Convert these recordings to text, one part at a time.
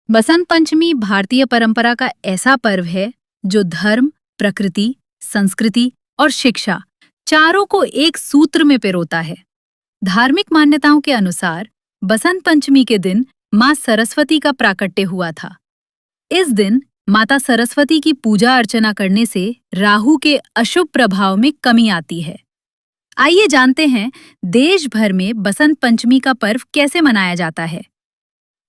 बसंत पंचमी भारतीय परंपरा का ऐसा पर्व है जो धर्म, प्रकृति, संस्कृति और शिक्षा चारों को एक सूत्र में पिरोता है। धार्मिक मान्यताओं के अनुसार बसंत पंचमी के दिन मां सरस्वती का प्राकट्य हुआ था। इस दिन माता सरस्वती की पूजा अर्चना करने से राहु के अशुभ प्रभाव में कमी आती है। आइए जानते हैं देश भर में बसंत पंचमी का पर्व कैसे मनाया जाता है।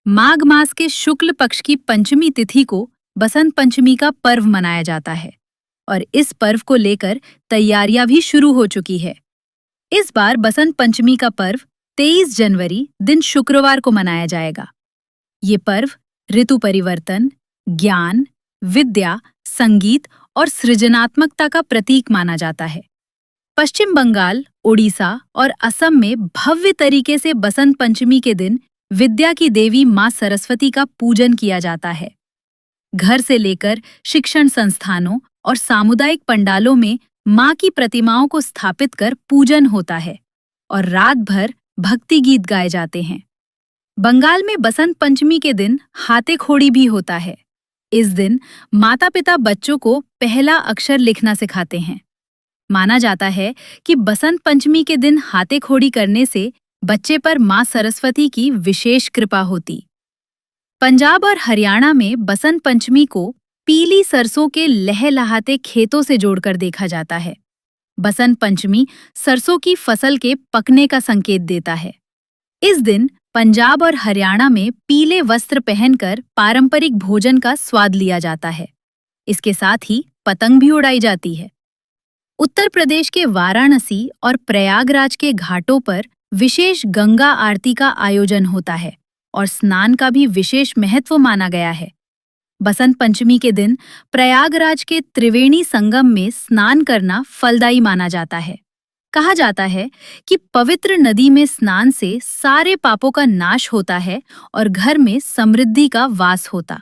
माघ मास के शुक्ल पक्ष की पंचमी तिथि को बसंत पंचमी का पर्व मनाया जाता है और इस पर्व को लेकर तैयारियां भी शुरू हो चुकी है। इस बार बसंत पंचमी का पर्व 23 जनवरी दिन शुक्रवार को मनाया जाएगा। ये पर्व ऋतु परिवर्तन, ज्ञान, विद्या, संगीत और सृजनात्मकता का प्रतीक माना जाता है। पश्चिम बंगाल, ओडिशा और असम में भव्य तरीके से बसंत पंचमी के दिन विद्या की देवी मां सरस्वती का पूजन किया जाता है। घर से लेकर शिक्षण संस्थानों और सामुदायिक पंडालों में मां की प्रतिमाओं को स्थापित कर पूजन होता है और रात भर भक्ति गीत गाए जाते हैं। बंगाल में बसंत पंचमी के दिन हाथे खोड़ी भी होता है। इस दिन माता पिता बच्चों को पहला अक्षर लिखना सिखाते हैं। माना जाता है कि बसंत पंचमी के दिन हाथे खोड़ी करने से बच्चे पर मां सरस्वती की विशेष कृपा होती। पंजाब और हरियाणा में बसंत पंचमी को पीली सरसों के लहलहाते खेतों से जोड़कर देखा जाता है। बसंत पंचमी सरसों की फसल के पकने का संकेत देता है। इस दिन पंजाब और हरियाणा में पीले वस्त्र पहनकर पारंपरिक भोजन का स्वाद लिया जाता है। इसके साथ ही पतंग भी उड़ाई जाती है। उत्तर प्रदेश के वाराणसी और प्रयागराज के घाटों पर विशेष गंगा आरती का आयोजन होता है और स्नान का भी विशेष महत्व माना गया है। बसंत पंचमी के दिन प्रयागराज के त्रिवेणी संगम में स्नान करना फलदायी माना जाता है। कहा जाता है कि पवित्र नदी में स्नान से सारे पापों का नाश होता है और घर में समृद्धि का वास होता।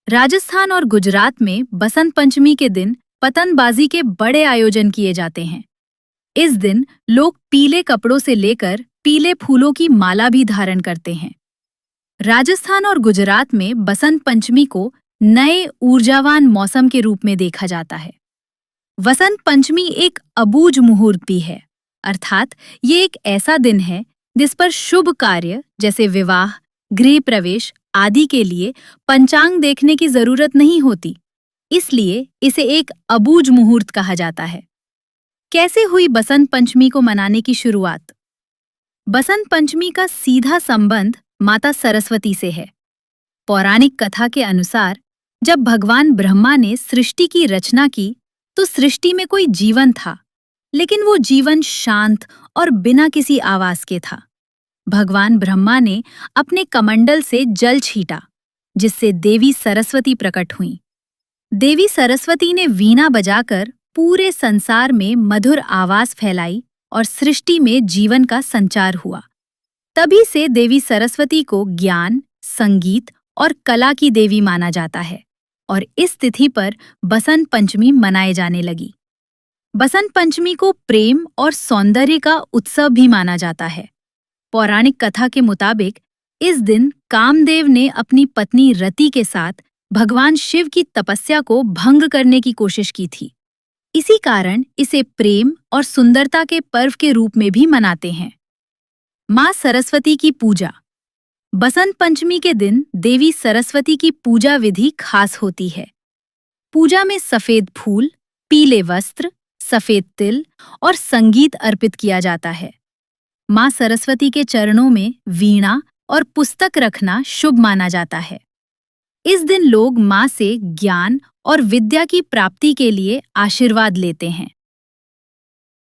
राजस्थान और गुजरात में बसंत पंचमी के दिन पतंगबाजी के बड़े आयोजन किए जाते हैं। इस दिन लोग पीले कपड़ों से लेकर पीले फूलों की माला भी धारण करते हैं। राजस्थान और गुजरात में बसंत पंचमी को नए ऊर्जावान मौसम के रूप में देखा जाता है। वसंत पंचमी एक अबूझ मुहूर्त भी है, अर्थात ये एक ऐसा दिन है जिस पर शुभ कार्य जैसे विवाह, गृह प्रवेश आदि के लिए पंचांग देखने की जरूरत नहीं होती, इसलिए इसे एक अबूझ मुहूर्त कहा जाता है। कैसे हुई बसंत पंचमी को मनाने की शुरुआत? बसंत पंचमी का सीधा संबंध माता सरस्वती से है। पौराणिक कथा के अनुसार जब भगवान ब्रह्मा ने सृष्टि की रचना की तो सृष्टि में कोई जीवन था, लेकिन वो जीवन शांत और बिना किसी आवाज के था। भगवान ब्रह्मा ने अपने कमंडल से जल छींटा, जिससे देवी सरस्वती प्रकट हुईं। देवी सरस्वती ने वीणा बजाकर पूरे संसार में मधुर आवाज फैलाई और सृष्टि में जीवन का संचार हुआ। तभी से देवी सरस्वती को ज्ञान, संगीत और कला की देवी माना जाता है और इस तिथि पर बसंत पंचमी मनाए जाने लगी। बसंत पंचमी को प्रेम और सौंदर्य का उत्सव भी माना जाता है। पौराणिक कथा के मुताबिक इस दिन कामदेव ने अपनी पत्नी रति के साथ भगवान शिव की तपस्या को भंग करने की कोशिश की थी। इसी कारण इसे प्रेम और सुंदरता के पर्व के रूप में भी मनाते हैं। मां सरस्वती की पूजा। बसंत पंचमी के दिन देवी सरस्वती की पूजा विधि खास होती है। पूजा में सफेद फूल, पीले वस्त्र, सफेद तिल और संगीत अर्पित किया जाता है। मां सरस्वती के चरणों में वीणा और पुस्तक रखना शुभ माना जाता है। इस दिन लोग मां से ज्ञान और विद्या की प्राप्ति के लिए आशीर्वाद लेते हैं।